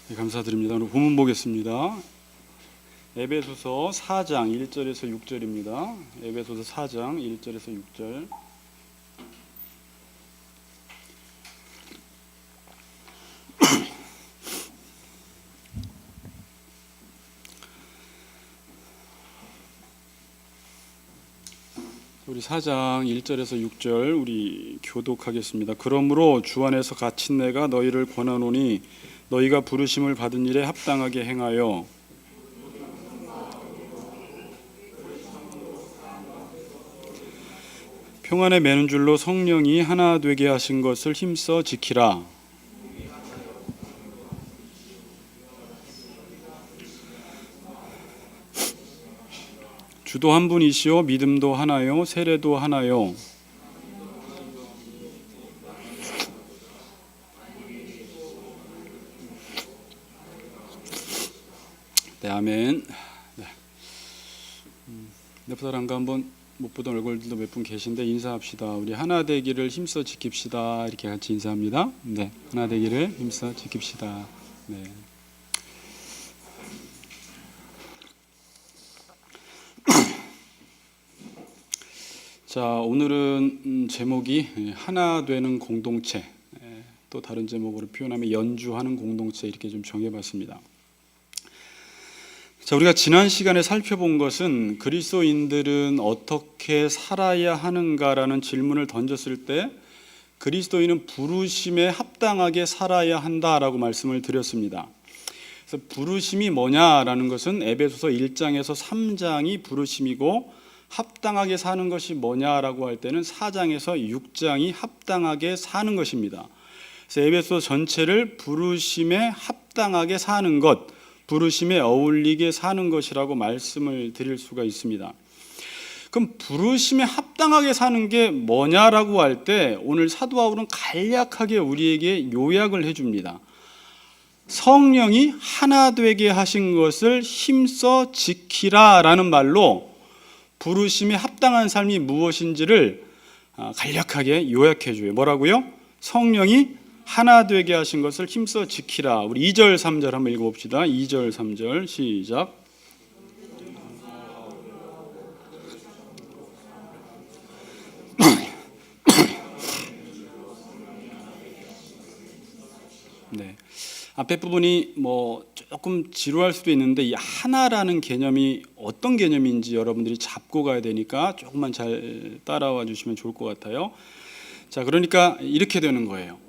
네, 감사드립니다. 오늘 본문 보겠습니다. 에베소서 4장 1절에서 6절입니다. 에베소서 4장 1절에서 6절. 우리 4장 1절에서 6절 우리 교독하겠습니다. 그러므로 주 안에서 갇힌 내가 너희를 권하노니 너희가 부르심을 받은 일에 합당하게 행하여 평안에 매는 줄로 성령이 하나 되게 하신 것을 힘써 지키라. 주도 한 분이시요 믿음도 하나요 세례도 하나요. 네, 아멘. 네. 옆 사람과 한번 못 보던 얼굴들도 몇 분 계신데 인사합시다. 우리 하나 되기를 힘써 지킵시다. 이렇게 같이 인사합니다. 네, 하나 되기를 힘써 지킵시다. 네. 자, 오늘은 제목이 하나 되는 공동체, 또 다른 제목으로 표현하면 연주하는 공동체 이렇게 좀 정해봤습니다. 자, 우리가 지난 시간에 살펴본 것은 그리스도인들은 어떻게 살아야 하는가라는 질문을 던졌을 때 그리스도인은 부르심에 합당하게 살아야 한다라고 말씀을 드렸습니다. 그래서 부르심이 뭐냐라는 것은 에베소서 1장에서 3장이 부르심이고 합당하게 사는 것이 뭐냐라고 할 때는 4장에서 6장이 합당하게 사는 것입니다. 그래서 에베소 전체를 부르심에 합당하게 사는 것, 부르심에 어울리게 사는 것이라고 말씀을 드릴 수가 있습니다. 그럼 부르심에 합당하게 사는 게 뭐냐라고 할 때 오늘 사도 바울은 간략하게 우리에게 요약을 해줍니다. 성령이 하나 되게 하신 것을 힘써 지키라라는 말로 부르심에 합당한 삶이 무엇인지를 간략하게 요약해줘요. 뭐라고요? 성령이 하나 되게 하신 것을 힘써 지키라. 우리 2절 3절 한번 읽어봅시다. 2절 3절 시작. 네, 앞에 부분이 조금 지루할 수도 있는데 이 하나라는 개념이 어떤 개념인지 여러분들이 잡고 가야 되니까 조금만 잘 따라와 주시면 좋을 것 같아요. 자, 그러니까 이렇게 되는 거예요.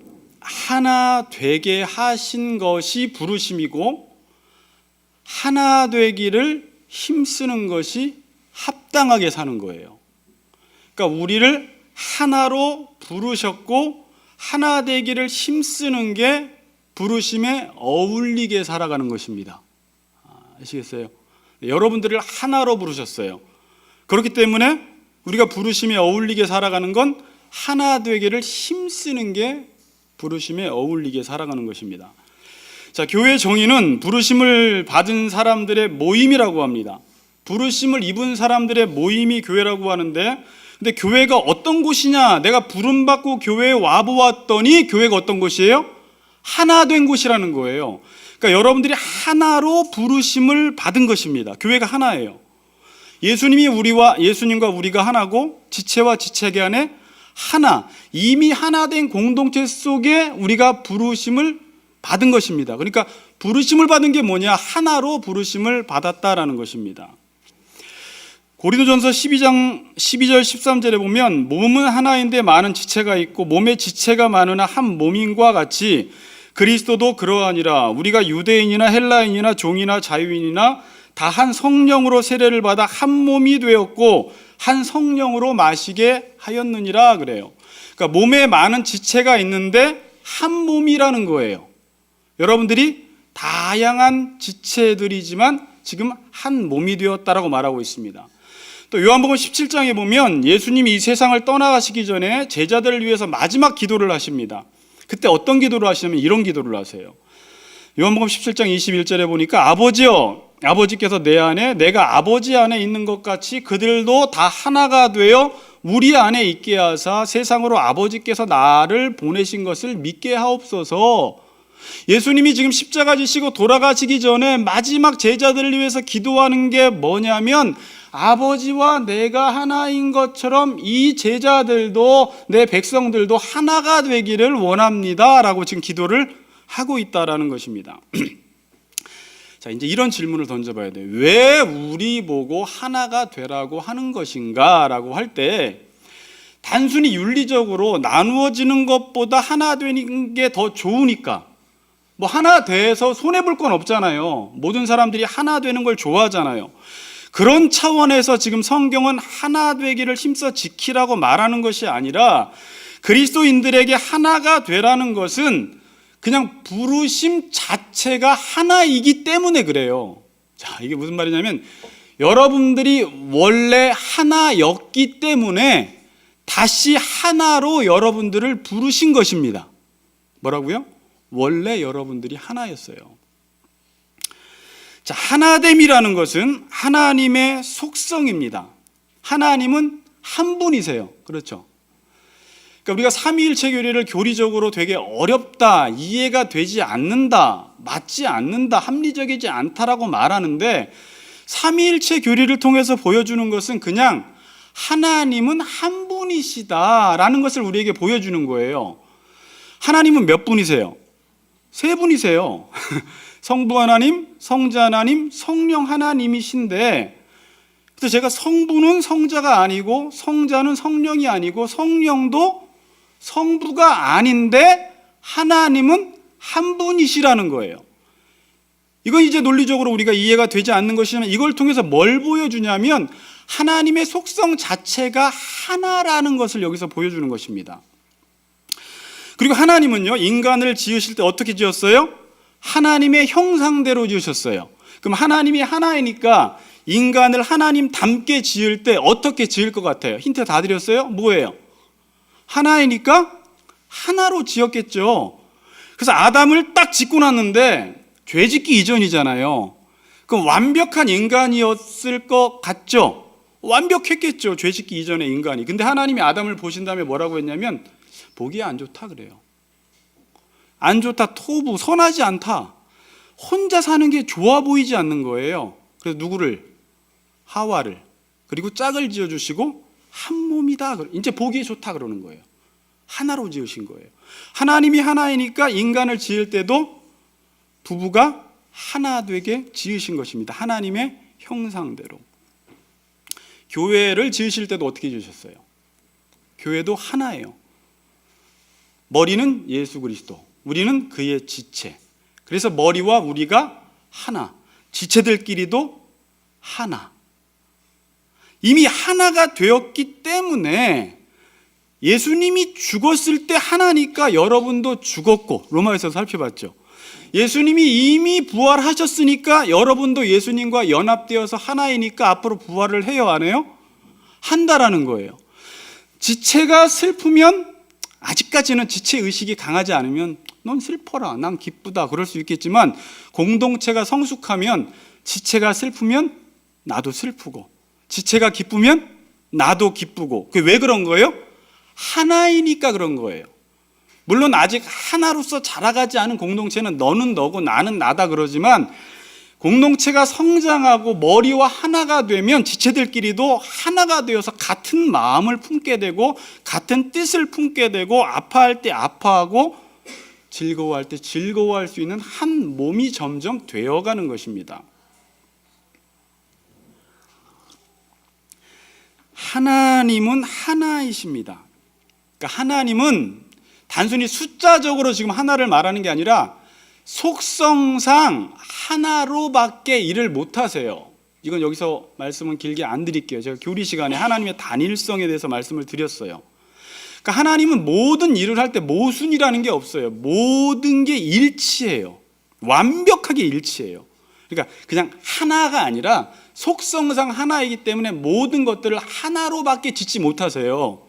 하나 되게 하신 것이 부르심이고 하나 되기를 힘쓰는 것이 합당하게 사는 거예요. 그러니까 우리를 하나로 부르셨고 하나 되기를 힘쓰는 게 부르심에 어울리게 살아가는 것입니다. 아시겠어요? 여러분들을 하나로 부르셨어요. 그렇기 때문에 우리가 부르심에 어울리게 살아가는 건 하나 되기를 힘쓰는 게 부르심에 어울리게 살아가는 것입니다. 자, 교회 정의는 부르심을 받은 사람들의 모임이라고 합니다. 부르심을 입은 사람들의 모임이 교회라고 하는데, 근데 교회가 어떤 곳이냐? 내가 부름받고 교회에 와보았더니 교회가 어떤 곳이에요? 하나 된 곳이라는 거예요. 그러니까 여러분들이 하나로 부르심을 받은 것입니다. 교회가 하나예요. 예수님과 우리가 하나고 지체와 지체계 안에 하나, 이미 하나 된 공동체 속에 우리가 부르심을 받은 것입니다. 그러니까 부르심을 받은 게 뭐냐? 하나로 부르심을 받았다라는 것입니다. 고린도전서 12장 12절 13절에 보면 몸은 하나인데 많은 지체가 있고 몸의 지체가 많으나 한 몸인과 같이 그리스도도 그러하니라. 우리가 유대인이나 헬라인이나 종이나 자유인이나 다 한 성령으로 세례를 받아 한 몸이 되었고 한 성령으로 마시게 하였느니라 그래요. 그러니까 몸에 많은 지체가 있는데 한 몸이라는 거예요. 여러분들이 다양한 지체들이지만 지금 한 몸이 되었다라고 말하고 있습니다. 또 요한복음 17장에 보면 예수님이 이 세상을 떠나가시기 전에 제자들을 위해서 마지막 기도를 하십니다. 그때 어떤 기도를 하시냐면 이런 기도를 하세요. 요한복음 17장 21절에 보니까 아버지여, 아버지께서 내 안에 내가 아버지 안에 있는 것 같이 그들도 다 하나가 되어 우리 안에 있게 하사 세상으로 아버지께서 나를 보내신 것을 믿게 하옵소서. 예수님이 지금 십자가 지시고 돌아가시기 전에 마지막 제자들을 위해서 기도하는 게 뭐냐면, 아버지와 내가 하나인 것처럼 이 제자들도, 내 백성들도 하나가 되기를 원합니다 라고 지금 기도를 하고 있다라는 것입니다. 자, 이제 이런 질문을 던져봐야 돼요. 왜 우리 보고 하나가 되라고 하는 것인가 라고 할 때, 단순히 윤리적으로 나누어지는 것보다 하나 되는 게 더 좋으니까, 뭐 하나 돼서 손해볼 건 없잖아요. 모든 사람들이 하나 되는 걸 좋아하잖아요. 그런 차원에서 지금 성경은 하나 되기를 힘써 지키라고 말하는 것이 아니라, 그리스도인들에게 하나가 되라는 것은 그냥 부르심 자체가 하나이기 때문에 그래요. 자, 이게 무슨 말이냐면, 여러분들이 원래 하나였기 때문에 다시 하나로 여러분들을 부르신 것입니다. 뭐라고요? 원래 여러분들이 하나였어요. 자, 하나됨이라는 것은 하나님의 속성입니다. 하나님은 한 분이세요. 그렇죠? 그러니까 우리가 삼위일체 교리를 교리적으로 되게 어렵다, 이해가 되지 않는다, 맞지 않는다, 합리적이지 않다라고 말하는데, 삼위일체 교리를 통해서 보여주는 것은 그냥 하나님은 한 분이시다라는 것을 우리에게 보여주는 거예요. 하나님은 몇 분이세요? 세 분이세요. 성부 하나님, 성자 하나님, 성령 하나님이신데, 그래서 제가 성부는 성자가 아니고 성자는 성령이 아니고 성령도 성부가 아닌데 하나님은 한 분이시라는 거예요. 이건 이제 논리적으로 우리가 이해가 되지 않는 것이지만, 이걸 통해서 뭘 보여주냐면 하나님의 속성 자체가 하나라는 것을 여기서 보여주는 것입니다. 그리고 하나님은요, 인간을 지으실 때 어떻게 지었어요? 하나님의 형상대로 지으셨어요. 그럼 하나님이 하나이니까 인간을 하나님 닮게 지을 때 어떻게 지을 것 같아요? 힌트 다 드렸어요? 뭐예요? 하나이니까 하나로 지었겠죠. 그래서 아담을 딱 짓고 났는데, 죄 짓기 이전이잖아요. 그럼 완벽한 인간이었을 것 같죠? 완벽했겠죠, 죄 짓기 이전의 인간이. 근데 하나님이 아담을 보신 다음에 뭐라고 했냐면, 보기 안 좋다 그래요. 안 좋다, 토부, 선하지 않다. 혼자 사는 게 좋아 보이지 않는 거예요. 그래서 누구를? 하와를. 그리고 짝을 지어주시고 한 몸이다. 이제 보기에 좋다 그러는 거예요. 하나로 지으신 거예요. 하나님이 하나이니까 인간을 지을 때도 부부가 하나 되게 지으신 것입니다. 하나님의 형상대로. 교회를 지으실 때도 어떻게 지으셨어요? 교회도 하나예요. 머리는 예수 그리스도, 우리는 그의 지체. 그래서 머리와 우리가 하나, 지체들끼리도 하나. 이미 하나가 되었기 때문에 예수님이 죽었을 때 하나니까 여러분도 죽었고, 로마에서 살펴봤죠. 예수님이 이미 부활하셨으니까 여러분도 예수님과 연합되어서 하나이니까 앞으로 부활을 해요, 안 해요? 한다라는 거예요. 지체가 슬프면, 아직까지는 지체의식이 강하지 않으면 넌 슬퍼라, 난 기쁘다 그럴 수 있겠지만, 공동체가 성숙하면 지체가 슬프면 나도 슬프고, 지체가 기쁘면 나도 기쁘고. 그게 왜 그런 거예요? 하나이니까 그런 거예요. 물론 아직 하나로서 자라가지 않은 공동체는 너는 너고 나는 나다 그러지만, 공동체가 성장하고 머리와 하나가 되면 지체들끼리도 하나가 되어서 같은 마음을 품게 되고, 같은 뜻을 품게 되고, 아파할 때 아파하고 즐거워할 때 즐거워할 수 있는 한 몸이 점점 되어가는 것입니다. 하나님은 하나이십니다. 그러니까 하나님은 단순히 숫자적으로 지금 하나를 말하는 게 아니라 속성상 하나로밖에 일을 못하세요. 이건 여기서 말씀은 길게 안 드릴게요. 제가 교리 시간에 하나님의 단일성에 대해서 말씀을 드렸어요. 그러니까 하나님은 모든 일을 할 때 모순이라는 게 없어요. 모든 게 일치해요. 완벽하게 일치해요. 그러니까 그냥 하나가 아니라 속성상 하나이기 때문에 모든 것들을 하나로밖에 짓지 못하세요.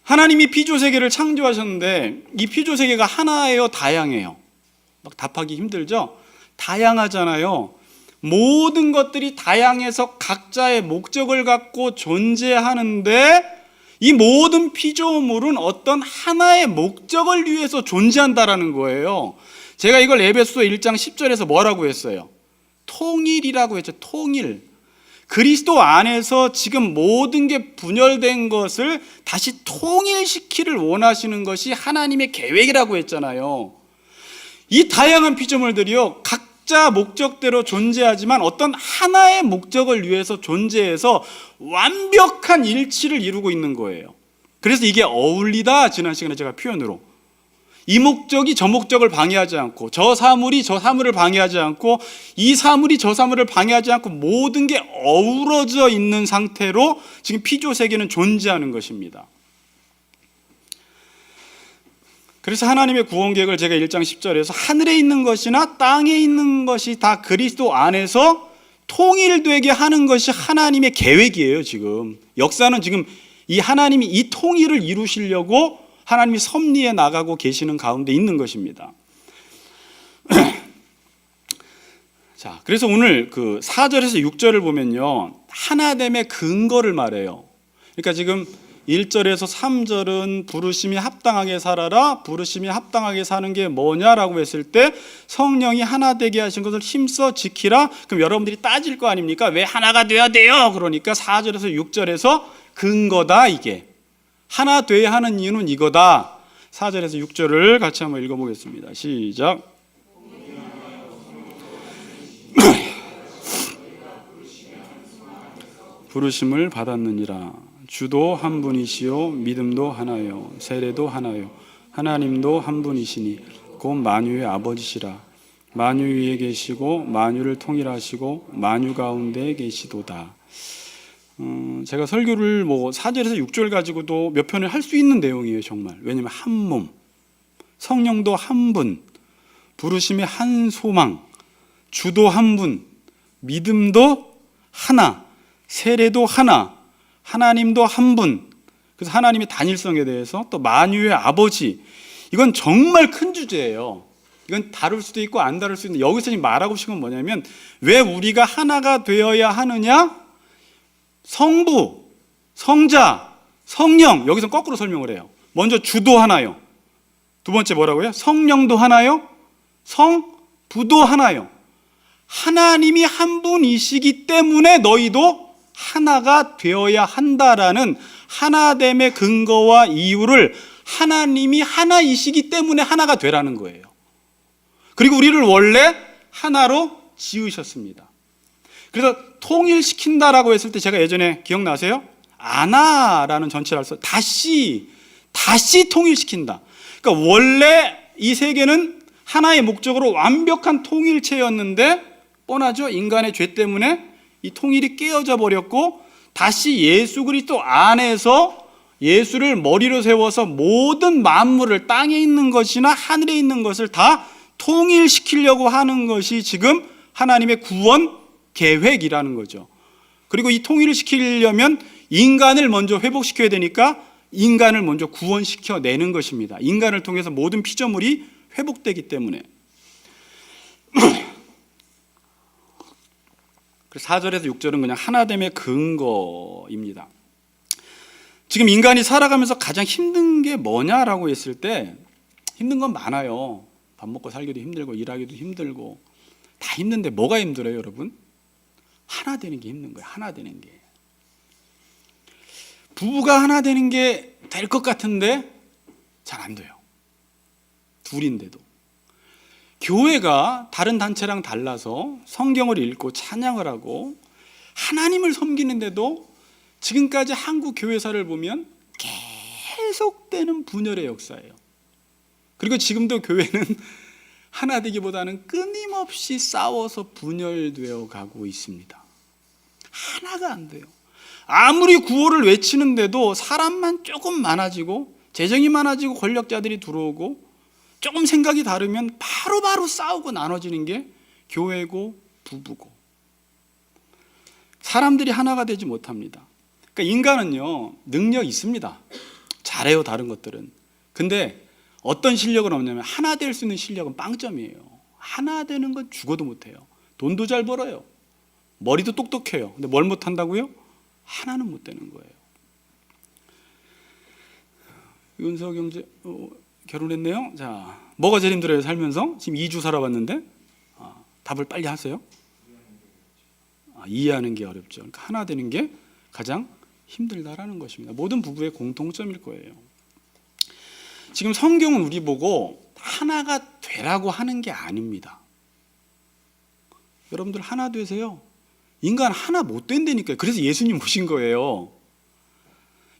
하나님이 피조세계를 창조하셨는데 이 피조세계가 하나예요, 다양해요? 막 답하기 힘들죠? 다양하잖아요. 모든 것들이 다양해서 각자의 목적을 갖고 존재하는데, 이 모든 피조물은 어떤 하나의 목적을 위해서 존재한다라는 거예요. 제가 이걸 에베소 1장 10절에서 뭐라고 했어요? 통일이라고 했죠. 통일. 그리스도 안에서 지금 모든 게 분열된 것을 다시 통일시키를 원하시는 것이 하나님의 계획이라고 했잖아요. 이 다양한 피조물들이요, 각자 목적대로 존재하지만 어떤 하나의 목적을 위해서 존재해서 완벽한 일치를 이루고 있는 거예요. 그래서 이게 어울리다, 지난 시간에 제가 표현으로 이 목적이 저 목적을 방해하지 않고, 저 사물이 저 사물을 방해하지 않고, 이 사물이 저 사물을 방해하지 않고, 모든 게 어우러져 있는 상태로 지금 피조 세계는 존재하는 것입니다. 그래서 하나님의 구원 계획을 제가 1장 10절에서 하늘에 있는 것이나 땅에 있는 것이 다 그리스도 안에서 통일되게 하는 것이 하나님의 계획이에요. 지금 역사는 지금 이 하나님이 이 통일을 이루시려고 하나님이 섭리해 나가고 계시는 가운데 있는 것입니다. 자, 그래서 오늘 그 4절에서 6절을 보면요, 하나됨의 근거를 말해요. 그러니까 지금 1절에서 3절은 부르심이 합당하게 살아라, 부르심이 합당하게 사는 게 뭐냐라고 했을 때 성령이 하나 되게 하신 것을 힘써 지키라. 그럼 여러분들이 따질 거 아닙니까? 왜 하나가 돼야 돼요? 그러니까 4절에서 6절에서 근거다. 이게 하나 돼야 하는 이유는 이거다. 4절에서 6절을 같이 한번 읽어보겠습니다. 시작. 부르심을 받았느니라. 주도 한 분이시요 믿음도 하나요 세례도 하나요 하나님도 한 분이시니 곧 만유의 아버지시라. 만유 위에 계시고 만유를 통일하시고 만유 가운데 계시도다. 제가 설교를 4절에서 6절 가지고도 몇 편을 할 수 있는 내용이에요. 정말. 왜냐하면 한 몸, 성령도 한 분, 부르심의 한 소망, 주도 한 분, 믿음도 하나, 세례도 하나, 하나님도 한 분. 그래서 하나님의 단일성에 대해서 또 만유의 아버지. 이건 정말 큰 주제예요. 이건 다룰 수도 있고 안 다룰 수도 있는데, 여기서 지금 말하고 싶은 건 뭐냐면, 왜 우리가 하나가 되어야 하느냐? 성부, 성자, 성령. 여기서 거꾸로 설명을 해요. 먼저 주도 하나요. 두 번째 뭐라고요? 성령도 하나요. 성부도 하나요. 하나님이 한 분이시기 때문에 너희도 하나가 되어야 한다라는 하나됨의 근거와 이유를 하나님이 하나이시기 때문에 하나가 되라는 거예요. 그리고 우리를 원래 하나로 지으셨습니다. 그래서 통일시킨다라고 했을 때 제가 예전에 기억나세요? 아나라는 전체를 써서 다시 통일시킨다. 그러니까 원래 이 세계는 하나의 목적으로 완벽한 통일체였는데, 뻔하죠? 인간의 죄 때문에 이 통일이 깨어져 버렸고, 다시 예수 그리스도 안에서 예수를 머리로 세워서 모든 만물을, 땅에 있는 것이나 하늘에 있는 것을 다 통일시키려고 하는 것이 지금 하나님의 구원 계획이라는 거죠. 그리고 이 통일을 시키려면 인간을 먼저 회복시켜야 되니까 인간을 먼저 구원시켜내는 것입니다. 인간을 통해서 모든 피조물이 회복되기 때문에. 그래서 4절에서 6절은 그냥 하나됨의 근거입니다. 지금 인간이 살아가면서 가장 힘든 게 뭐냐라고 했을 때, 힘든 건 많아요. 밥 먹고 살기도 힘들고 일하기도 힘들고 다 힘든데 뭐가 힘들어요, 여러분? 하나 되는 게 힘든 거예요. 하나 되는 게. 부부가 하나 되는 게 될 것 같은데 잘 안 돼요. 둘인데도. 교회가 다른 단체랑 달라서 성경을 읽고 찬양을 하고 하나님을 섬기는데도 지금까지 한국 교회사를 보면 계속되는 분열의 역사예요. 그리고 지금도 교회는 하나 되기보다는 끊임없이 싸워서 분열되어 가고 있습니다. 하나가 안 돼요. 아무리 구호를 외치는데도 사람만 조금 많아지고 재정이 많아지고 권력자들이 들어오고 조금 생각이 다르면 바로바로 싸우고 나눠지는 게 교회고 부부고, 사람들이 하나가 되지 못합니다. 그러니까 인간은요, 능력이 있습니다. 잘해요, 다른 것들은. 근데 어떤 실력은 없냐면 하나 될 수 있는 실력은 빵점이에요. 하나 되는 건 죽어도 못해요. 돈도 잘 벌어요. 머리도 똑똑해요. 근데 뭘 못한다고요? 하나는 못 되는 거예요. 윤석 형제 결혼했네요. 자, 뭐가 제일 힘들어요? 살면서 지금 2주 살아봤는데 답을 빨리 하세요. 이해하는 게 어렵죠. 그러니까 하나 되는 게 가장 힘들다라는 것입니다. 모든 부부의 공통점일 거예요. 지금 성경은 우리 보고 하나가 되라고 하는 게 아닙니다. 여러분들 하나 되세요. 인간 하나 못 된다니까요. 그래서 예수님 오신 거예요.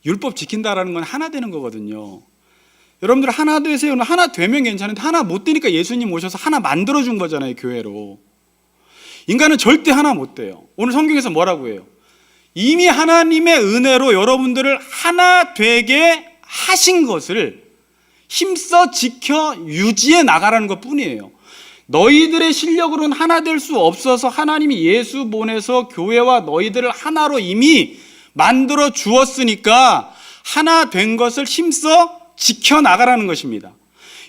율법 지킨다라는 건 하나 되는 거거든요. 여러분들 하나 되세요. 하나 되면 괜찮은데 하나 못 되니까 예수님 오셔서 하나 만들어준 거잖아요. 교회로. 인간은 절대 하나 못 돼요. 오늘 성경에서 뭐라고 해요? 이미 하나님의 은혜로 여러분들을 하나 되게 하신 것을 힘써 지켜 유지해 나가라는 것 뿐이에요. 너희들의 실력으로는 하나 될 수 없어서 하나님이 예수 보내서 교회와 너희들을 하나로 이미 만들어 주었으니까 하나 된 것을 힘써 지켜나가라는 것입니다.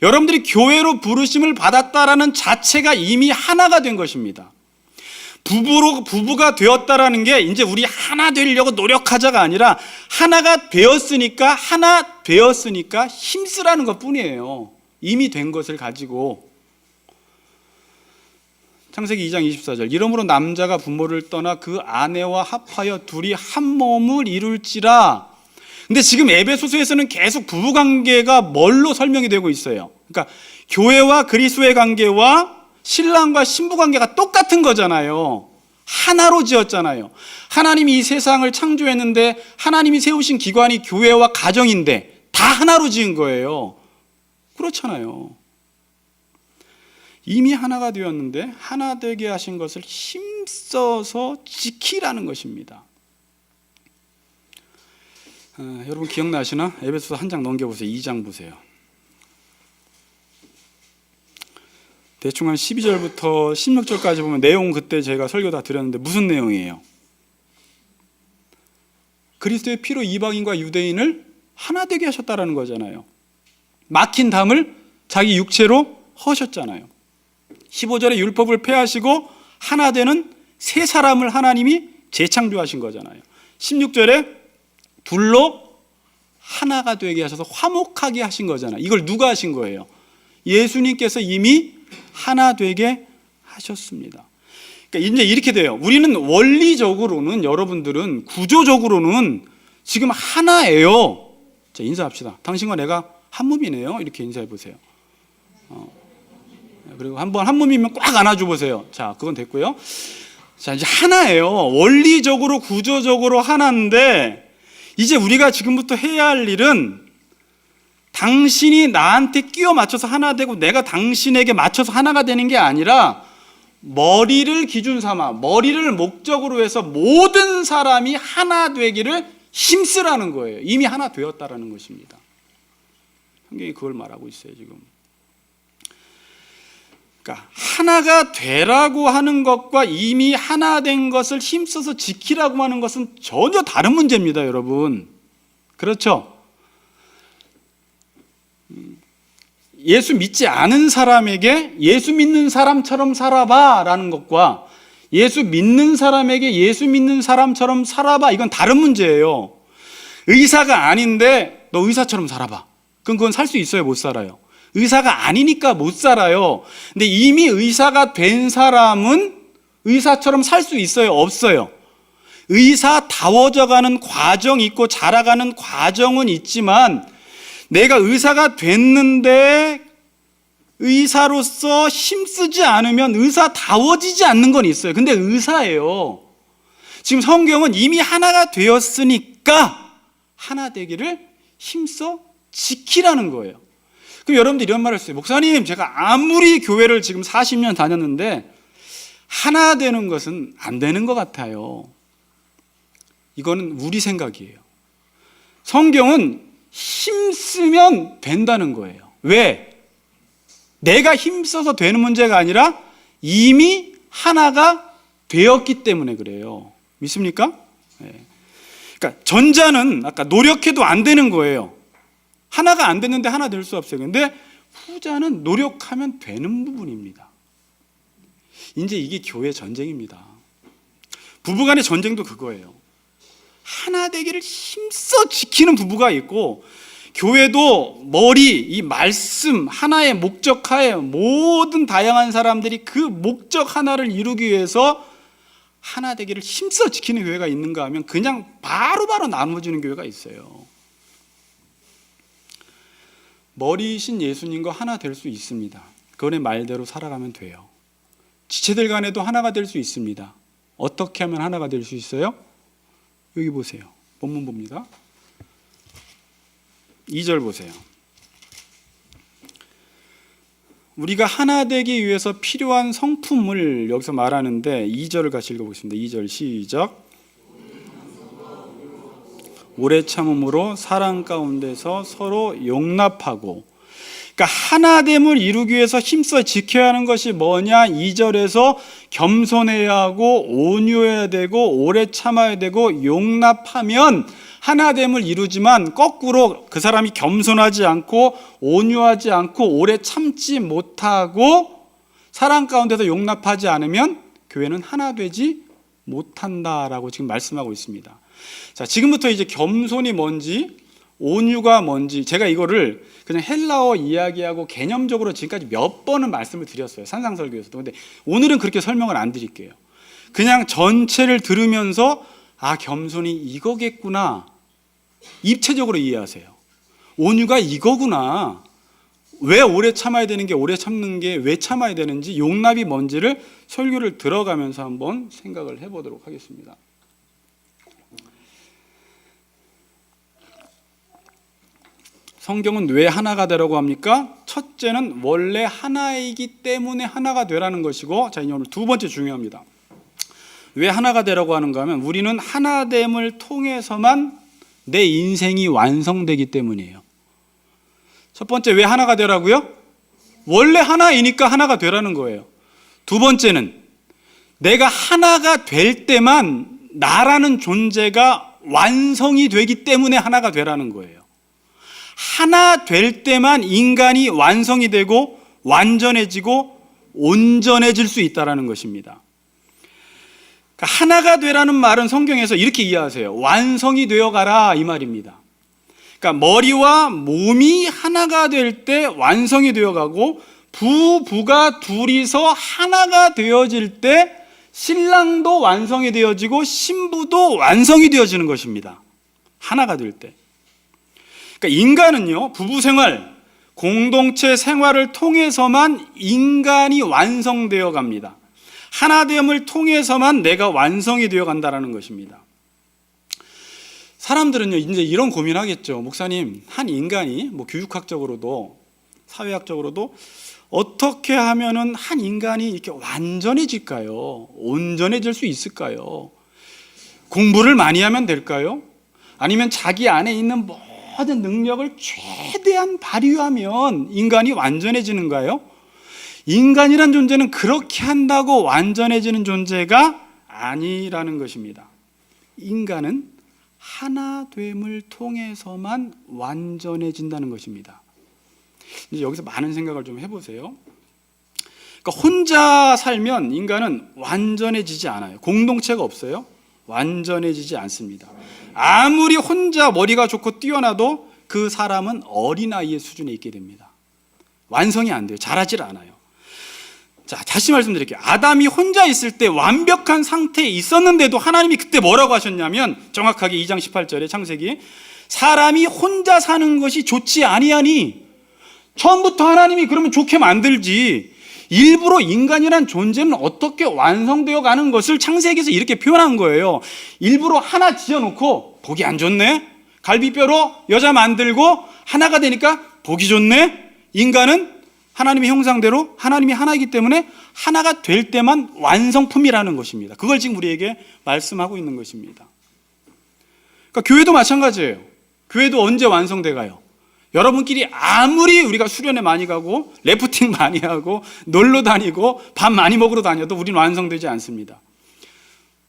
여러분들이 교회로 부르심을 받았다라는 자체가 이미 하나가 된 것입니다. 부부가 되었다라는 게 이제 우리 하나 되려고 노력하자가 아니라 하나 되었으니까 힘쓰라는 것 뿐이에요. 이미 된 것을 가지고. 창세기 2장 24절 이러므로 남자가 부모를 떠나 그 아내와 합하여 둘이 한 몸을 이룰지라. 근데 지금 에베소서에서는 계속 부부관계가 뭘로 설명이 되고 있어요. 그러니까 교회와 그리스도의 관계와 신랑과 신부 관계가 똑같은 거잖아요. 하나로 지었잖아요. 하나님이 이 세상을 창조했는데 하나님이 세우신 기관이 교회와 가정인데 다 하나로 지은 거예요. 그렇잖아요. 이미 하나가 되었는데 하나 되게 하신 것을 힘써서 지키라는 것입니다. 여러분 기억나시나? 에베소서 한 장 넘겨보세요. 2장 보세요. 대충 한 12절부터 16절까지 보면 내용 그때 제가 설교 다 드렸는데 무슨 내용이에요? 그리스도의 피로 이방인과 유대인을 하나 되게 하셨다라는 거잖아요. 막힌 담을 자기 육체로 허셨잖아요. 15절에 율법을 폐하시고 하나 되는 새 사람을 하나님이 재창조하신 거잖아요. 16절에 둘로 하나가 되게 하셔서 화목하게 하신 거잖아요. 이걸 누가 하신 거예요? 예수님께서 이미 하나 되게 하셨습니다. 그러니까 이제 이렇게 돼요. 우리는 원리적으로는 여러분들은 구조적으로는 지금 하나예요. 자, 인사합시다. 당신과 내가 한 몸이네요. 이렇게 인사해 보세요. 그리고 한번 한 몸이면 꽉 안아줘 보세요. 자, 그건 됐고요. 자, 이제 하나예요. 원리적으로 구조적으로 하나인데 이제 우리가 지금부터 해야 할 일은 당신이 나한테 끼워 맞춰서 하나 되고 내가 당신에게 맞춰서 하나가 되는 게 아니라 머리를 기준 삼아 머리를 목적으로 해서 모든 사람이 하나 되기를 힘쓰라는 거예요. 이미 하나 되었다라는 것입니다. 성경이 그걸 말하고 있어요, 지금. 그러니까 하나가 되라고 하는 것과 이미 하나 된 것을 힘써서 지키라고 하는 것은 전혀 다른 문제입니다, 여러분. 그렇죠? 예수 믿지 않은 사람에게 예수 믿는 사람처럼 살아봐 라는 것과 예수 믿는 사람에게 예수 믿는 사람처럼 살아봐, 이건 다른 문제예요. 의사가 아닌데 너 의사처럼 살아봐. 그건 살 수 있어요, 못 살아요? 의사가 아니니까 못 살아요. 근데 이미 의사가 된 사람은 의사처럼 살 수 있어요, 없어요? 의사다워져가는 과정이 있고 자라가는 과정은 있지만 내가 의사가 됐는데 의사로서 힘쓰지 않으면 의사다워지지 않는 건 있어요. 근데 의사예요. 지금 성경은 이미 하나가 되었으니까 하나 되기를 힘써 지키라는 거예요. 그럼 여러분들 이런 말을 했어요. 목사님, 제가 아무리 교회를 지금 40년 다녔는데 하나 되는 것은 안 되는 것 같아요. 이거는 우리 생각이에요. 성경은 힘쓰면 된다는 거예요. 왜? 내가 힘써서 되는 문제가 아니라 이미 하나가 되었기 때문에 그래요. 믿습니까? 네. 그러니까 전자는 아까 노력해도 안 되는 거예요. 하나가 안 됐는데 하나 될 수 없어요. 근데 후자는 노력하면 되는 부분입니다. 이제 이게 교회 전쟁입니다. 부부간의 전쟁도 그거예요. 하나 되기를 힘써 지키는 부부가 있고 교회도 머리, 이 말씀 하나의 목적하에 모든 다양한 사람들이 그 목적 하나를 이루기 위해서 하나 되기를 힘써 지키는 교회가 있는가 하면 그냥 바로바로 나눠주는 교회가 있어요. 머리이신 예수님과 하나 될 수 있습니다. 그분의 말대로 살아가면 돼요. 지체들 간에도 하나가 될 수 있습니다. 어떻게 하면 하나가 될 수 있어요? 여기 보세요. 본문 봅니다. 2절 보세요. 우리가 하나 되기 위해서 필요한 성품을 여기서 말하는데 2절을 같이 읽어보겠습니다. 2절 시작. 오래 참음으로 사랑 가운데서 서로 용납하고. 그러니까 하나됨을 이루기 위해서 힘써 지켜야 하는 것이 뭐냐? 2절에서 겸손해야 하고 온유해야 되고 오래 참아야 되고 용납하면 하나됨을 이루지만 거꾸로 그 사람이 겸손하지 않고 온유하지 않고 오래 참지 못하고 사랑 가운데서 용납하지 않으면 교회는 하나 되지 못한다라고 지금 말씀하고 있습니다. 자, 지금부터 이제 겸손이 뭔지 온유가 뭔지 제가 이거를 그냥 헬라어 이야기하고 개념적으로 지금까지 몇 번은 말씀을 드렸어요. 산상설교에서도. 근데 오늘은 그렇게 설명을 안 드릴게요. 그냥 전체를 들으면서 아, 겸손이 이거겠구나. 입체적으로 이해하세요. 온유가 이거구나. 왜 오래 참아야 되는 게 오래 참는 게 왜 참아야 되는지 용납이 뭔지를 설교를 들어가면서 한번 생각을 해보도록 하겠습니다. 성경은 왜 하나가 되라고 합니까? 첫째는 원래 하나이기 때문에 하나가 되라는 것이고, 자, 이제 오늘 두 번째 중요합니다. 왜 하나가 되라고 하는가 하면 우리는 하나됨을 통해서만 내 인생이 완성되기 때문이에요. 첫 번째, 왜 하나가 되라고요? 원래 하나이니까 하나가 되라는 거예요. 두 번째는 내가 하나가 될 때만 나라는 존재가 완성이 되기 때문에 하나가 되라는 거예요. 하나 될 때만 인간이 완성이 되고 완전해지고 온전해질 수 있다는 것입니다. 그러니까 하나가 되라는 말은 성경에서 이렇게 이해하세요. 완성이 되어가라 이 말입니다. 그러니까 머리와 몸이 하나가 될 때 완성이 되어가고 부부가 둘이서 하나가 되어질 때 신랑도 완성이 되어지고 신부도 완성이 되어지는 것입니다. 하나가 될 때. 그러니까 인간은요, 부부 생활, 공동체 생활을 통해서만 인간이 완성되어 갑니다. 하나됨을 통해서만 내가 완성이 되어 간다는 것입니다. 사람들은요, 이제 이런 고민하겠죠. 목사님, 한 인간이 뭐 교육학적으로도 사회학적으로도 어떻게 하면은 한 인간이 이렇게 완전해질까요? 온전해질 수 있을까요? 공부를 많이 하면 될까요? 아니면 자기 안에 있는 모든 능력을 최대한 발휘하면 인간이 완전해지는가요? 인간이란 존재는 그렇게 한다고 완전해지는 존재가 아니라는 것입니다. 인간은 하나됨을 통해서만 완전해진다는 것입니다. 이제 여기서 많은 생각을 좀 해보세요. 그러니까 혼자 살면 인간은 완전해지지 않아요. 공동체가 없어요. 완전해지지 않습니다. 아무리 혼자 머리가 좋고 뛰어나도 그 사람은 어린아이의 수준에 있게 됩니다. 완성이 안 돼요. 자라질 않아요. 자, 다시 말씀드릴게요. 아담이 혼자 있을 때 완벽한 상태에 있었는데도 하나님이 그때 뭐라고 하셨냐면 정확하게 2장 18절에 창세기 사람이 혼자 사는 것이 좋지 아니하니 처음부터 하나님이 그러면 좋게 만들지 일부러 인간이란 존재는 어떻게 완성되어 가는 것을 창세기에서 이렇게 표현한 거예요. 일부러 하나 지어놓고 보기 안 좋네. 갈비뼈로 여자 만들고 하나가 되니까 보기 좋네. 인간은 하나님의 형상대로 하나님이 하나이기 때문에 하나가 될 때만 완성품이라는 것입니다. 그걸 지금 우리에게 말씀하고 있는 것입니다. 그러니까 교회도 마찬가지예요. 교회도 언제 완성돼 가요? 여러분끼리 아무리 우리가 수련회 많이 가고 래프팅 많이 하고 놀러 다니고 밥 많이 먹으러 다녀도 우리는 완성되지 않습니다.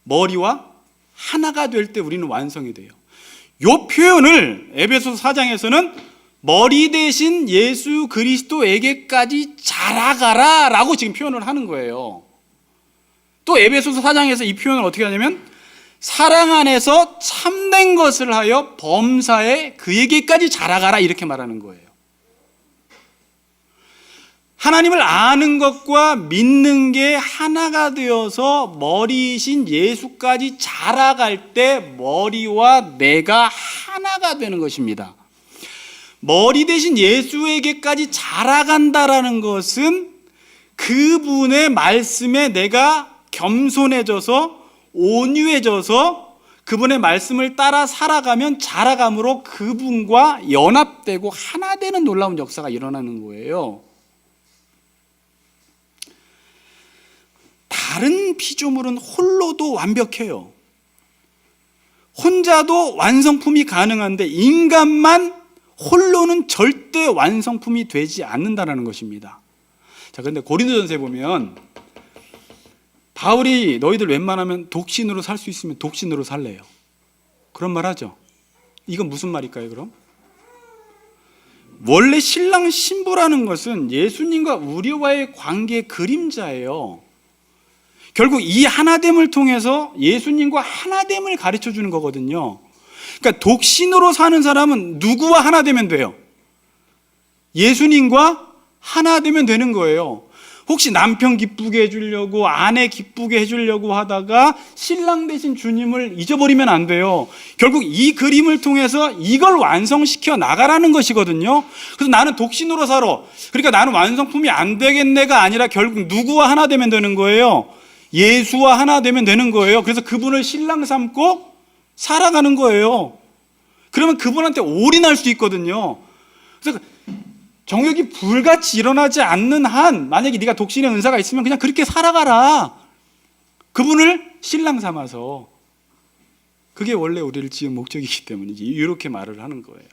머리와 하나가 될 때 우리는 완성이 돼요. 이 표현을 에베소서 4장에서는 머리 대신 예수 그리스도에게까지 자라가라 라고 지금 표현을 하는 거예요. 또 에베소서 4장에서 이 표현을 어떻게 하냐면 사랑 안에서 참된 것을 하여 범사에 그에게까지 자라가라 이렇게 말하는 거예요. 하나님을 아는 것과 믿는 게 하나가 되어서 머리이신 예수까지 자라갈 때 머리와 내가 하나가 되는 것입니다. 머리 대신 예수에게까지 자라간다라는 것은 그분의 말씀에 내가 겸손해져서 온유해져서 그분의 말씀을 따라 살아가면 자라감으로 그분과 연합되고 하나 되는 놀라운 역사가 일어나는 거예요. 다른 피조물은 홀로도 완벽해요. 혼자도 완성품이 가능한데 인간만 홀로는 절대 완성품이 되지 않는다는 것입니다. 자, 그런데 고린도전서에 보면 바울이 너희들 웬만하면 독신으로 살 수 있으면 독신으로 살래요. 그런 말 하죠. 이건 무슨 말일까요, 그럼? 원래 신랑 신부라는 것은 예수님과 우리와의 관계의 그림자예요. 결국 이 하나됨을 통해서 예수님과 하나됨을 가르쳐 주는 거거든요. 그러니까 독신으로 사는 사람은 누구와 하나 되면 돼요? 예수님과 하나 되면 되는 거예요. 혹시 남편 기쁘게 해주려고 아내 기쁘게 해주려고 하다가 신랑 대신 주님을 잊어버리면 안 돼요. 결국 이 그림을 통해서 이걸 완성시켜 나가라는 것이거든요. 그래서 나는 독신으로 살아. 그러니까 나는 완성품이 안 되겠네가 아니라 결국 누구와 하나 되면 되는 거예요? 예수와 하나 되면 되는 거예요. 그래서 그분을 신랑 삼고 살아가는 거예요. 그러면 그분한테 올인할 수 있거든요. 그래서 정욕이 불같이 일어나지 않는 한 만약에 네가 독신의 은사가 있으면 그냥 그렇게 살아가라. 그분을 신랑 삼아서. 그게 원래 우리를 지은 목적이기 때문이지. 이렇게 말을 하는 거예요,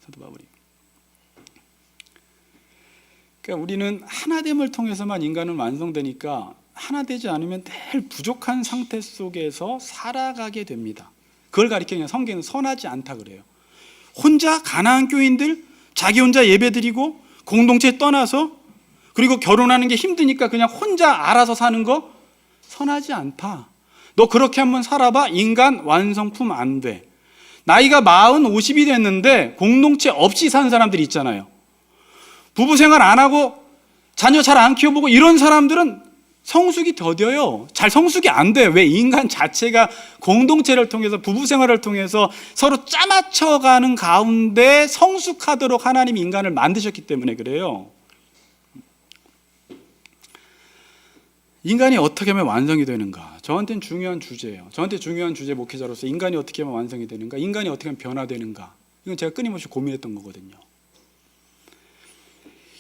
사도 바울이. 그러니까 우리는 하나됨을 통해서만 인간은 완성되니까 하나 되지 않으면 늘 부족한 상태 속에서 살아가게 됩니다. 그걸 가리키는 성경은 선하지 않다 그래요. 혼자 가난한 교인들 자기 혼자 예배드리고 공동체 떠나서 그리고 결혼하는 게 힘드니까 그냥 혼자 알아서 사는 거 선하지 않다. 너 그렇게 한번 살아봐. 인간 완성품 안 돼. 나이가 40, 50이 됐는데 공동체 없이 사는 사람들이 있잖아요. 부부 생활 안 하고 자녀 잘 안 키워보고 이런 사람들은 성숙이 더뎌요. 잘 성숙이 안 돼요. 왜? 인간 자체가 공동체를 통해서 부부 생활을 통해서 서로 짜맞춰가는 가운데 성숙하도록 하나님이 인간을 만드셨기 때문에 그래요. 인간이 어떻게 하면 완성이 되는가? 저한테는 중요한 주제예요. 저한테 중요한 주제 목회자로서 인간이 어떻게 하면 완성이 되는가? 인간이 어떻게 하면 변화되는가? 이건 제가 끊임없이 고민했던 거거든요.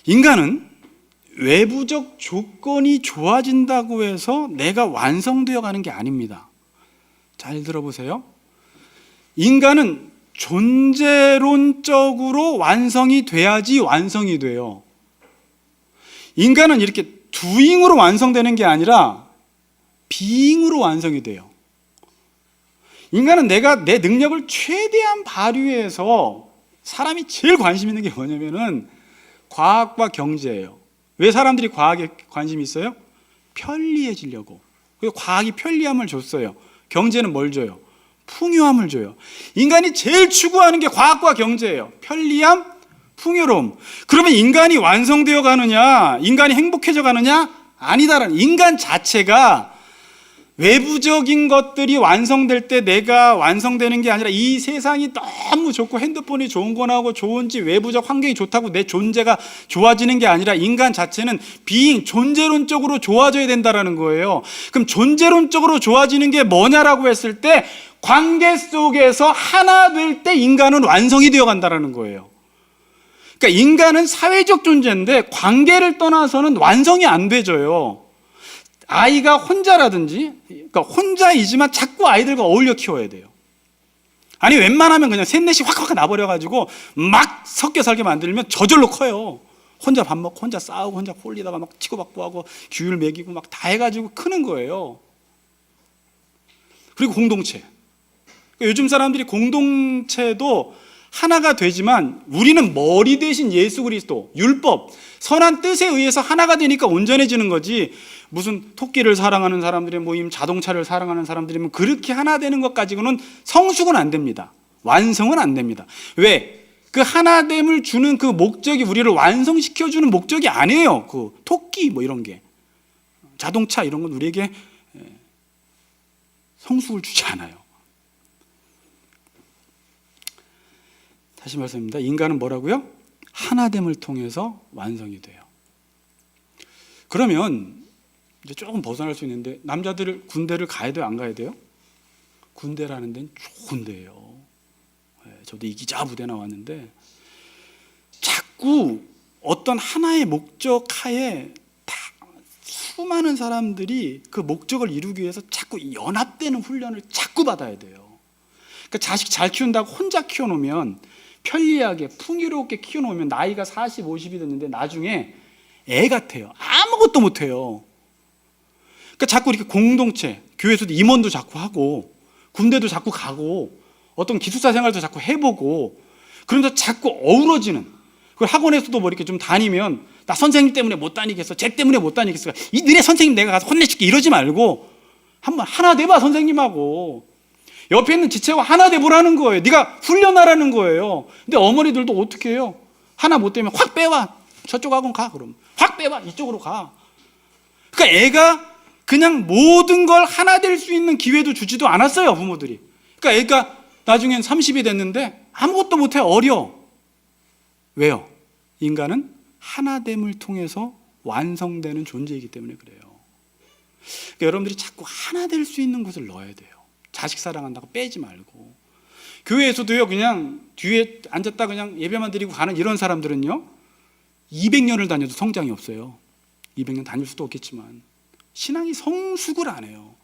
인간은 외부적 조건이 좋아진다고 해서 내가 완성되어 가는 게 아닙니다. 잘 들어보세요. 인간은 존재론적으로 완성이 돼야지 완성이 돼요. 인간은 이렇게 doing으로 완성되는 게 아니라 being으로 완성이 돼요. 인간은 내가 내 능력을 최대한 발휘해서 사람이 제일 관심 있는 게 뭐냐면은 과학과 경제예요. 왜 사람들이 과학에 관심이 있어요? 편리해지려고. 그래서 과학이 편리함을 줬어요. 경제는 뭘 줘요? 풍요함을 줘요. 인간이 제일 추구하는 게 과학과 경제예요. 편리함, 풍요로움. 그러면 인간이 완성되어 가느냐? 인간이 행복해져 가느냐? 아니다라는. 인간 자체가 외부적인 것들이 완성될 때 내가 완성되는 게 아니라 이 세상이 너무 좋고 핸드폰이 좋은 거 나오고 좋은지 외부적 환경이 좋다고 내 존재가 좋아지는 게 아니라 인간 자체는 being, 존재론적으로 좋아져야 된다는 거예요. 그럼 존재론적으로 좋아지는 게 뭐냐라고 했을 때 관계 속에서 하나 될 때 인간은 완성이 되어 간다는 거예요. 그러니까 인간은 사회적 존재인데 관계를 떠나서는 완성이 안 되져요. 아이가 혼자라든지, 그러니까 혼자이지만 자꾸 아이들과 어울려 키워야 돼요. 아니 웬만하면 그냥 셋넷이 확확 나버려가지고 막 섞여 살게 만들면 저절로 커요. 혼자 밥 먹고 혼자 싸우고 혼자 홀리다가 막 치고받고 하고 규율 매기고 막 다 해가지고 크는 거예요. 그리고 공동체. 그러니까 요즘 사람들이 공동체도 하나가 되지만 우리는 머리 대신 예수 그리스도, 율법, 선한 뜻에 의해서 하나가 되니까 온전해지는 거지, 무슨 토끼를 사랑하는 사람들의 모임, 자동차를 사랑하는 사람들이면 그렇게 하나 되는 것 가지고는 성숙은 안 됩니다. 완성은 안 됩니다. 왜? 그 하나됨을 주는 그 목적이 우리를 완성시켜주는 목적이 아니에요. 그 토끼 뭐 이런 게, 자동차 이런 건 우리에게 성숙을 주지 않아요. 다시 말씀드립니다. 인간은 뭐라고요? 하나됨을 통해서 완성이 돼요. 그러면 이제 조금 벗어날 수 있는데, 남자들 군대를 가야 돼요? 안 가야 돼요? 군대라는 데는 좋은 데예요. 저도 이기자 부대 나왔는데 자꾸 어떤 하나의 목적 하에 다 수많은 사람들이 그 목적을 이루기 위해서 자꾸 연합되는 훈련을 자꾸 받아야 돼요. 그러니까 자식 잘 키운다고 혼자 키워놓으면, 편리하게 풍요롭게 키워놓으면 나이가 40, 50이 됐는데 나중에 애 같아요. 아무것도 못해요. 그러니까 자꾸 이렇게 공동체, 교회에서도 임원도 자꾸 하고 군대도 자꾸 가고 어떤 기숙사 생활도 자꾸 해보고, 그런데 자꾸 어우러지는, 그 학원에서도 뭐 이렇게 좀 다니면 나 선생님 때문에 못 다니겠어, 쟤 때문에 못 다니겠어, 이 너네 선생님 내가 가서 혼내줄게 이러지 말고 한번 하나 돼봐 선생님하고. 옆에 있는 지체와 하나 돼보라는 거예요. 네가 훈련하라는 거예요. 근데 어머니들도 어떻게 해요? 하나 못 되면 확 빼와, 저쪽 학원 가, 그럼 확 빼와, 이쪽으로 가. 그러니까 애가 그냥 모든 걸 하나 될 수 있는 기회도 주지도 않았어요, 부모들이. 그러니까 애가 나중엔 30이 됐는데 아무것도 못해, 어려. 왜요? 인간은 하나됨을 통해서 완성되는 존재이기 때문에 그래요. 그러니까 여러분들이 자꾸 하나 될 수 있는 곳을 넣어야 돼요. 자식 사랑한다고 빼지 말고. 교회에서도요, 그냥 뒤에 앉았다 그냥 예배만 드리고 가는 이런 사람들은요, 200년을 다녀도 성장이 없어요. 200년 다닐 수도 없겠지만 신앙이 성숙을 안 해요.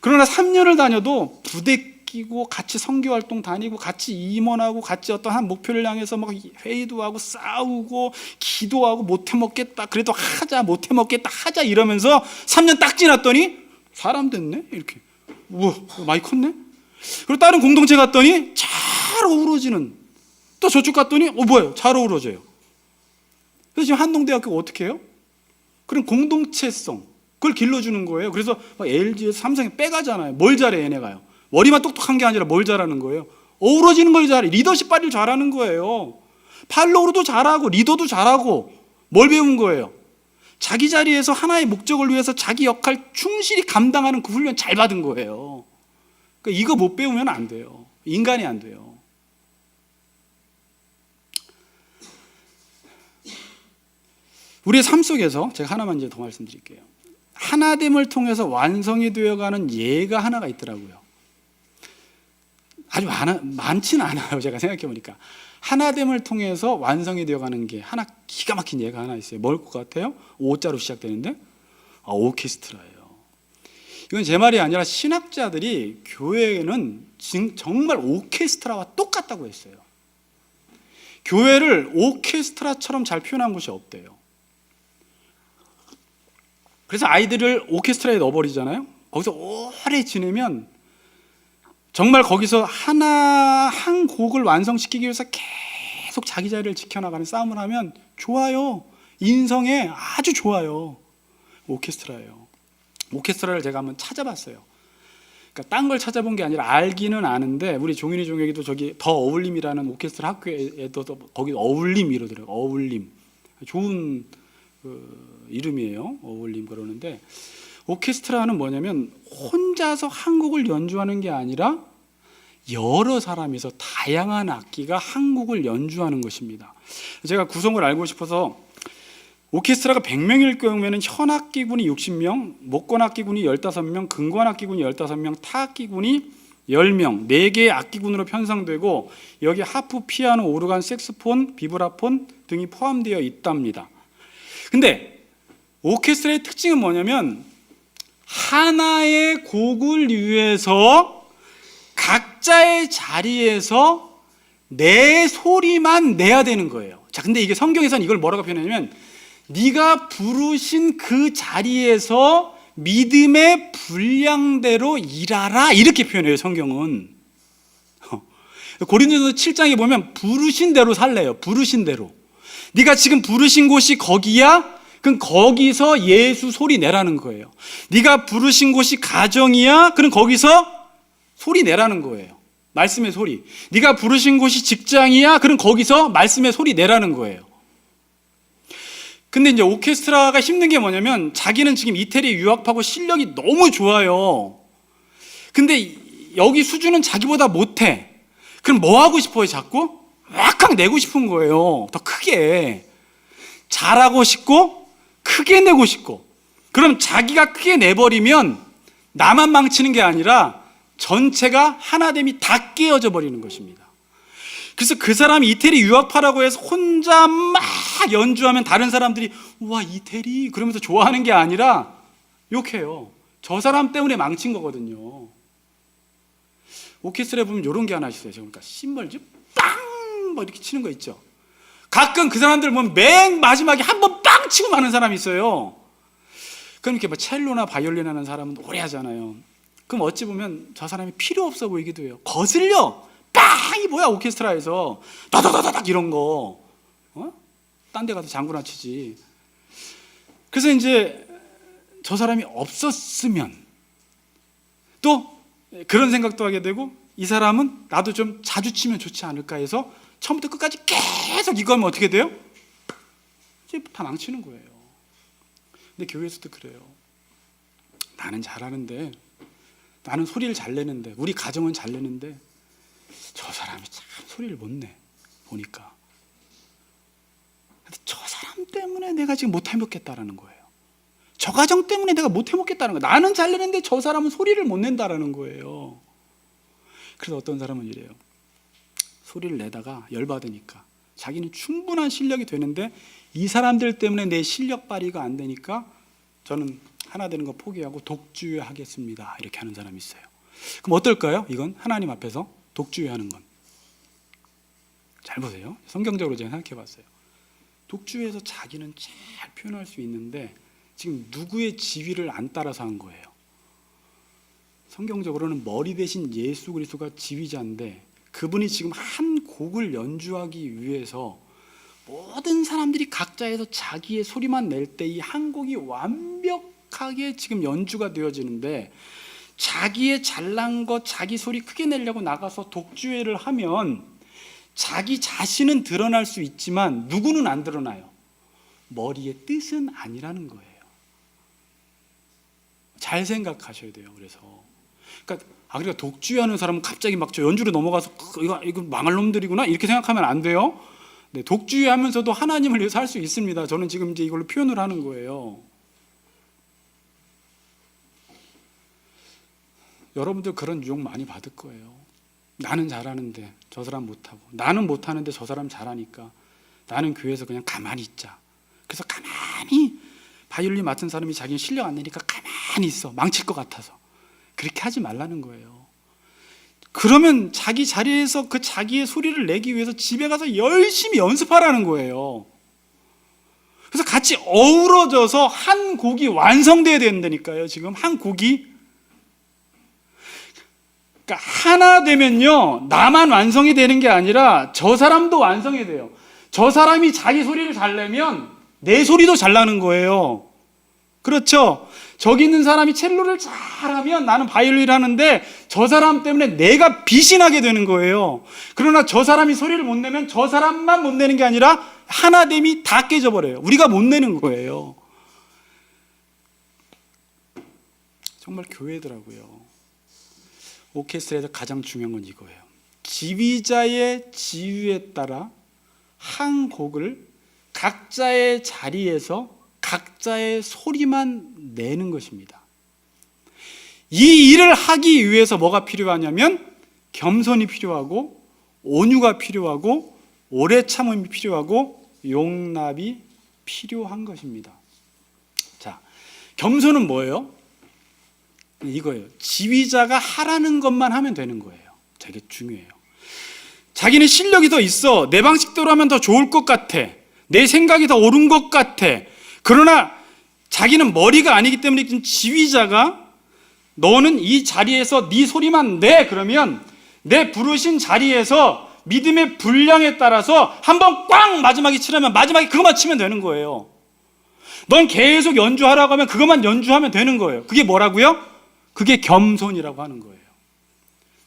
그러나 3년을 다녀도 부대 끼고 같이 선교활동 다니고 같이 임원하고 같이 어떤 한 목표를 향해서 막 회의도 하고 싸우고 기도하고 못해 먹겠다, 그래도 하자, 못해 먹겠다 하자 이러면서 3년 딱 지났더니 사람 됐네, 이렇게. 우와, 많이 컸네. 그리고 다른 공동체 갔더니 잘 어우러지는, 또 저쪽 갔더니 뭐예요? 잘 어우러져요. 그래서 지금 한동대학교가 어떻게 해요? 그런 공동체성, 그걸 길러주는 거예요. 그래서 LG에서 삼성에 빼가잖아요. 뭘 잘해 얘네가요? 머리만 똑똑한 게 아니라 뭘 잘하는 거예요? 어우러지는 걸 잘해. 리더십 발휘를 잘하는 거예요. 팔로우도 잘하고 리더도 잘하고. 뭘 배운 거예요? 자기 자리에서 하나의 목적을 위해서 자기 역할 충실히 감당하는 그 훈련 잘 받은 거예요. 그러니까 이거 못 배우면 안 돼요. 인간이 안 돼요. 우리의 삶 속에서 제가 하나만 이제 더 말씀드릴게요. 하나됨을 통해서 완성이 되어가는 예가 하나가 있더라고요. 아주 많지는 않아요. 제가 생각해보니까 하나됨을 통해서 완성이 되어가는 게 하나, 기가 막힌 예가 하나 있어요. 뭘 것 같아요? 오자로 시작되는데 오케스트라예요. 이건 제 말이 아니라 신학자들이 교회는 정말 오케스트라와 똑같다고 했어요. 교회를 오케스트라처럼 잘 표현한 곳이 없대요. 그래서 아이들을 오케스트라에 넣어버리잖아요. 거기서 오래 지내면 정말 거기서 한 곡을 완성시키기 위해서 계속 자기 자리를 지켜나가는 싸움을 하면 좋아요. 인성에 아주 좋아요. 오케스트라예요. 오케스트라를 제가 한번 찾아봤어요. 그러니까 딴 걸 찾아본 게 아니라 알기는 아는데, 우리 종윤이 종혁이도 저기 더 어울림이라는 오케스트라 학교에도 거기 어울림 이러더라고요. 어울림. 좋은 이름이에요. 어울림 그러는데, 오케스트라는 뭐냐면 혼자서 한 곡을 연주하는 게 아니라 여러 사람이서 다양한 악기가 한 곡을 연주하는 것입니다. 제가 구성을 알고 싶어서, 오케스트라가 100명일 경우에는 현악기군이 60명, 목권악기군이 15명, 금관악기군이 15명, 타악기군이 10명, 4개의 악기군으로 편성되고 여기 하프, 피아노, 오르간, 색스폰, 비브라폰 등이 포함되어 있답니다. 근데 오케스트라의 특징은 뭐냐면 하나의 곡을 위해서 각자의 자리에서 내 소리만 내야 되는 거예요. 자, 근데 이게 성경에서는 이걸 뭐라고 표현하냐면 네가 부르신 그 자리에서 믿음의 분량대로 일하라, 이렇게 표현해요, 성경은. 고린도전서 7장에 보면 부르신 대로 살래요. 부르신 대로. 네가 지금 부르신 곳이 거기야? 그럼 거기서 예수 소리 내라는 거예요. 네가 부르신 곳이 가정이야? 그럼 거기서 소리 내라는 거예요. 말씀의 소리. 네가 부르신 곳이 직장이야? 그럼 거기서 말씀의 소리 내라는 거예요. 근데 이제 오케스트라가 힘든 게 뭐냐면 자기는 지금 이태리에 유학하고 실력이 너무 좋아요. 근데 여기 수준은 자기보다 못해. 그럼 뭐 하고 싶어요? 자꾸 왁왁 내고 싶은 거예요. 더 크게 잘하고 싶고 크게 내고 싶고. 그럼 자기가 크게 내버리면 나만 망치는 게 아니라 전체가 하나됨이 다 깨어져 버리는 것입니다. 그래서 그 사람이 이태리 유학파라고 해서 혼자 막 연주하면 다른 사람들이 와 이태리 그러면서 좋아하는 게 아니라 욕해요. 저 사람 때문에 망친 거거든요. 오케스트라에 보면 이런 게 하나 있어요. 그러니까 심벌즈 빵! 막 이렇게 치는 거 있죠. 가끔 그 사람들 보면 맨 마지막에 한 번 빵! 치고 마는 사람이 있어요. 그럼 이렇게 뭐 첼로나 바이올린 하는 사람은 오래 하잖아요. 그럼 어찌 보면 저 사람이 필요 없어 보이기도 해요. 거슬려! 빵이 뭐야 오케스트라에서 다다다닥 이런 거 딴 데 가서 장구나 치지. 그래서 이제 저 사람이 없었으면 또 그런 생각도 하게 되고 이 사람은 나도 좀 자주 치면 좋지 않을까 해서 처음부터 끝까지 계속 이거 하면 어떻게 돼요? 이제 다 망치는 거예요. 근데 교회에서도 그래요. 나는 잘하는데 나는 소리를 잘 내는데 우리 가정은 잘 내는데 저 사람이 참 소리를 못 내 보니까. 저 사람 때문에 내가 지금 못 해먹겠다라는 거예요. 저 가정 때문에 내가 못 해먹겠다는 거예요. 나는 잘 내는데 저 사람은 소리를 못 낸다라는 거예요. 그래서 어떤 사람은 이래요. 소리를 내다가 열받으니까 자기는 충분한 실력이 되는데 이 사람들 때문에 내 실력 발휘가 안 되니까 저는 하나 되는 거 포기하고 독주하겠습니다. 이렇게 하는 사람이 있어요. 그럼 어떨까요? 이건 하나님 앞에서 독주하는 건. 잘 보세요. 성경적으로 제가 생각해 봤어요. 독주해서 자기는 잘 표현할 수 있는데 지금 누구의 지위를 안 따라서 한 거예요. 성경적으로는 머리 대신 예수 그리스도가 지휘자인데 그분이 지금 한 곡을 연주하기 위해서 모든 사람들이 각자에서 자기의 소리만 낼 때 이 한 곡이 완벽하게 지금 연주가 되어지는데 자기의 잘난 것, 자기 소리 크게 내려고 나가서 독주회를 하면 자기 자신은 드러날 수 있지만 누구는 안 드러나요. 머리의 뜻은 아니라는 거예요. 잘 생각하셔야 돼요. 그러니까 독주회하는 사람은 갑자기 막 저 연주로 넘어가서 이거 망할 놈들이구나 이렇게 생각하면 안 돼요. 네, 독주회하면서도 하나님을 위해서 할 수 있습니다. 저는 지금 이제 이걸로 표현을 하는 거예요. 여러분들 그런 유혹 많이 받을 거예요. 나는 잘하는데 저 사람 못하고 나는 못하는데 저 사람 잘하니까 나는 교회에서 그냥 가만히 있자. 그래서 가만히 바이올린 맡은 사람이 자기는 실력 안 내니까 가만히 있어. 망칠 것 같아서. 그렇게 하지 말라는 거예요. 그러면 자기 자리에서 그 자기의 소리를 내기 위해서 집에 가서 열심히 연습하라는 거예요. 그래서 같이 어우러져서 한 곡이 완성돼야 된다니까요. 지금 한 곡이. 그러니까 하나 되면요, 나만 완성이 되는 게 아니라 저 사람도 완성이 돼요. 저 사람이 자기 소리를 잘 내면 내 소리도 잘 나는 거예요. 그렇죠? 저기 있는 사람이 첼로를 잘하면 나는 바이올린을 하는데 저 사람 때문에 내가 빛이 나게 되는 거예요. 그러나 저 사람이 소리를 못 내면 저 사람만 못 내는 게 아니라 하나됨이 다 깨져버려요. 우리가 못 내는 거예요. 정말 교회더라고요. 오케스트라에서 가장 중요한 건 이거예요. 지휘자의 지휘에 따라 한 곡을 각자의 자리에서 각자의 소리만 내는 것입니다. 이 일을 하기 위해서 뭐가 필요하냐면 겸손이 필요하고 온유가 필요하고 오래 참음이 필요하고 용납이 필요한 것입니다. 자, 겸손은 뭐예요? 이거예요. 지휘자가 하라는 것만 하면 되는 거예요. 되게 중요해요. 자기는 실력이 더 있어. 내 방식대로 하면 더 좋을 것 같아. 내 생각이 더 옳은 것 같아. 그러나 자기는 머리가 아니기 때문에 지휘자가 너는 이 자리에서 네 소리만 내. 그러면 내 부르신 자리에서 믿음의 분량에 따라서 한번 꽝 마지막에 치려면 마지막에 그것만 치면 되는 거예요. 넌 계속 연주하라고 하면 그것만 연주하면 되는 거예요. 그게 뭐라고요? 그게 겸손이라고 하는 거예요.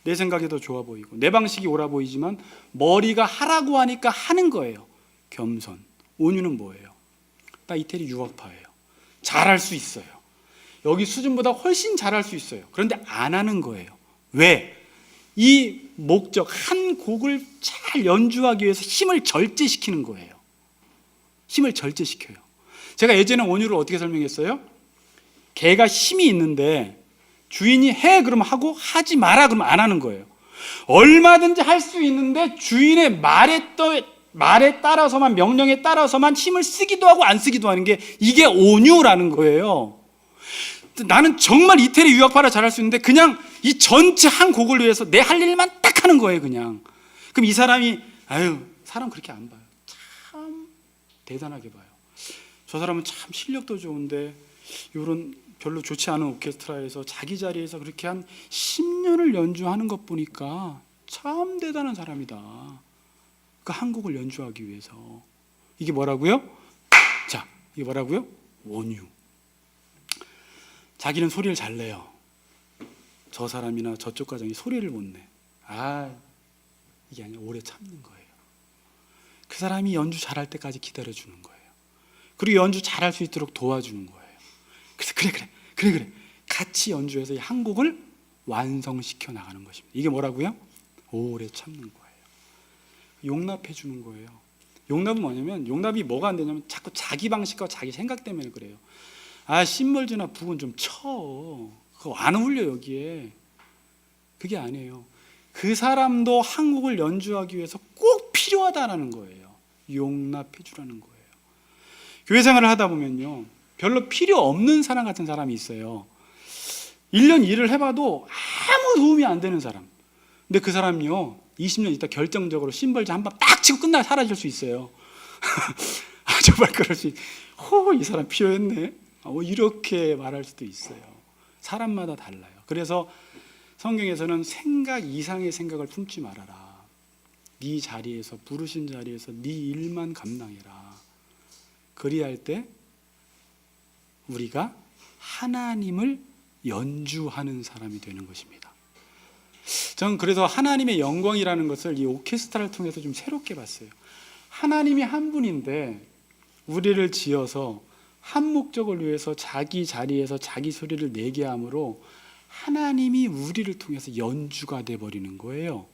내 생각이 더 좋아 보이고 내 방식이 옳아 보이지만 머리가 하라고 하니까 하는 거예요. 겸손. 온유는 뭐예요? 나 이태리 유학파예요. 잘할 수 있어요. 여기 수준보다 훨씬 잘할 수 있어요. 그런데 안 하는 거예요. 왜? 이 목적, 한 곡을 잘 연주하기 위해서 힘을 절제시키는 거예요. 힘을 절제시켜요. 제가 예전에 온유를 어떻게 설명했어요? 개가 힘이 있는데 주인이 해 그러면 하고 하지 마라 그러면 안 하는 거예요. 얼마든지 할 수 있는데 주인의 말에 따라서만, 명령에 따라서만 힘을 쓰기도 하고 안 쓰기도 하는 게 이게 온유라는 거예요. 나는 정말 이태리 유학파라 잘할 수 있는데 그냥 이 전체 한 곡을 위해서 내 할 일만 딱 하는 거예요. 그냥. 그럼 이 사람이 사람 그렇게 안 봐요. 참 대단하게 봐요. 저 사람은 참 실력도 좋은데 이런 별로 좋지 않은 오케스트라에서 자기 자리에서 그렇게 한 10년을 연주하는 것 보니까 참 대단한 사람이다. 그 한 곡을 연주하기 위해서. 이게 뭐라고요? 자, 이게 뭐라고요? 온유. 자기는 소리를 잘 내요. 저 사람이나 저쪽 가정이 소리를 못 내. 이게 아니라 오래 참는 거예요. 그 사람이 연주 잘할 때까지 기다려주는 거예요. 그리고 연주 잘할 수 있도록 도와주는 거예요. 그래서 그래 같이 연주해서 이 한 곡을 완성시켜 나가는 것입니다. 이게 뭐라고요? 오래 참는 거예요. 용납해 주는 거예요. 용납은 뭐냐면, 용납이 뭐가 안 되냐면 자꾸 자기 방식과 자기 생각 때문에 그래요. 심벌즈나 북은 좀 쳐. 그거 안 어울려 여기에. 그게 아니에요. 그 사람도 한 곡을 연주하기 위해서 꼭 필요하다라는 거예요. 용납해 주라는 거예요. 교회 생활을 하다 보면요, 별로 필요 없는 사람 같은 사람이 있어요. 1년 일을 해봐도 아무 도움이 안 되는 사람. 근데 그 사람이요, 20년 있다 결정적으로 심벌즈 한 방 딱 치고 끝나 사라질 수 있어요. 정말 그럴 수 이 사람 필요했네. 이렇게 말할 수도 있어요. 사람마다 달라요. 그래서 성경에서는 생각 이상의 생각을 품지 말아라. 네 자리에서, 부르신 자리에서 네 일만 감당해라. 그리할 때 우리가 하나님을 연주하는 사람이 되는 것입니다. 저는 그래서 하나님의 영광이라는 것을 이 오케스트라를 통해서 좀 새롭게 봤어요. 하나님이 한 분인데 우리를 지어서 한 목적을 위해서 자기 자리에서 자기 소리를 내게 함으로 하나님이 우리를 통해서 연주가 돼버리는 거예요.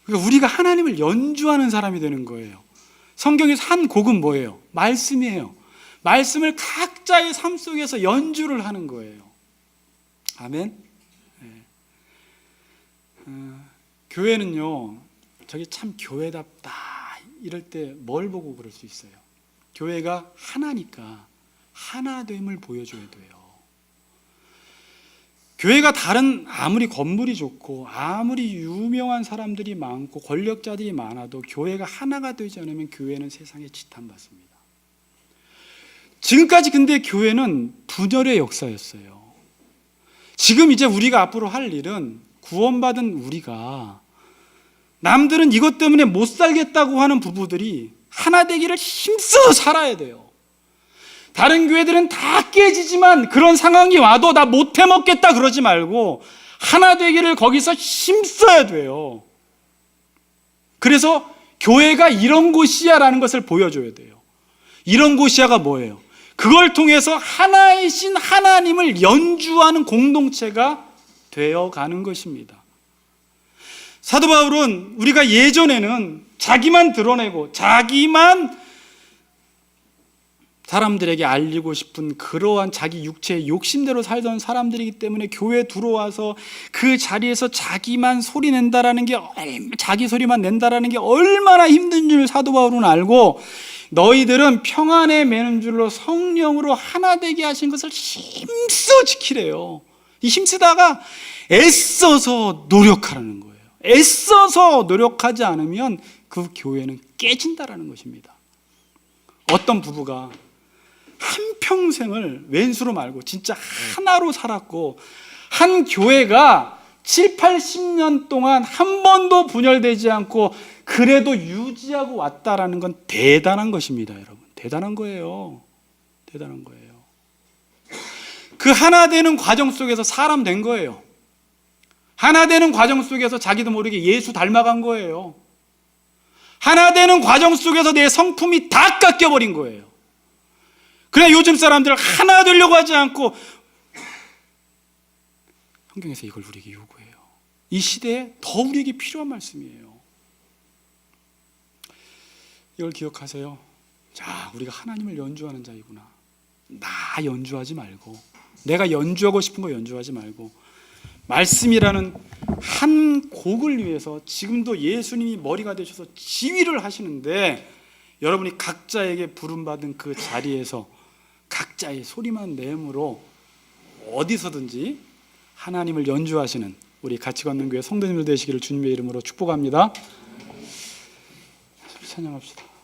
그러니까 우리가 하나님을 연주하는 사람이 되는 거예요. 성경에서 한 곡은 뭐예요? 말씀이에요. 말씀을 각자의 삶 속에서 연주를 하는 거예요. 아멘. 교회는요, 저게 참 교회답다 이럴 때 뭘 보고 그럴 수 있어요? 교회가 하나니까 하나됨을 보여줘야 돼요. 교회가 다른 아무리 건물이 좋고 아무리 유명한 사람들이 많고 권력자들이 많아도 교회가 하나가 되지 않으면 교회는 세상에 지탄받습니다. 지금까지 근데 교회는 분열의 역사였어요. 지금 이제 우리가 앞으로 할 일은 구원받은 우리가 남들은 이것 때문에 못 살겠다고 하는 부부들이 하나 되기를 힘써 살아야 돼요. 다른 교회들은 다 깨지지만 그런 상황이 와도 나 못 해먹겠다 그러지 말고 하나 되기를 거기서 힘써야 돼요. 그래서 교회가 이런 곳이야 라는 것을 보여줘야 돼요. 이런 곳이야가 뭐예요? 그걸 통해서 하나이신 하나님을 연주하는 공동체가 되어가는 것입니다. 사도 바울은 우리가 예전에는 자기만 드러내고 자기만 사람들에게 알리고 싶은 그러한 자기 육체의 욕심대로 살던 사람들이기 때문에 교회에 들어와서 그 자리에서 자기만 소리 낸다라는 게, 자기 소리만 낸다라는 게 얼마나 힘든 줄 사도 바울은 알고, 너희들은 평안에 매는 줄로 성령으로 하나 되게 하신 것을 힘써 지키래요. 이 힘쓰다가 애써서 노력하라는 거예요. 애써서 노력하지 않으면 그 교회는 깨진다라는 것입니다. 어떤 부부가 한평생을 왼수로 말고 진짜 하나로 살았고, 한 교회가 7, 80년 동안 한 번도 분열되지 않고 그래도 유지하고 왔다라는 건 대단한 것입니다, 여러분. 대단한 거예요. 대단한 거예요. 그 하나 되는 과정 속에서 사람 된 거예요. 하나 되는 과정 속에서 자기도 모르게 예수 닮아간 거예요. 하나 되는 과정 속에서 내 성품이 다 깎여버린 거예요. 그냥 요즘 사람들 하나 되려고 하지 않고 성경에서 이걸 우리에게 요구해요. 이 시대에 더 우리에게 필요한 말씀이에요. 이걸 기억하세요. 자, 우리가 하나님을 연주하는 자이구나. 나 연주하지 말고, 내가 연주하고 싶은 거 연주하지 말고, 말씀이라는 한 곡을 위해서 지금도 예수님이 머리가 되셔서 지휘를 하시는데, 여러분이 각자에게 부름받은 그 자리에서 각자의 소리만 내므로 어디서든지 하나님을 연주하시는 우리 같이 걷는 교회 성도님들 되시기를 주님의 이름으로 축복합니다. 찬양합시다.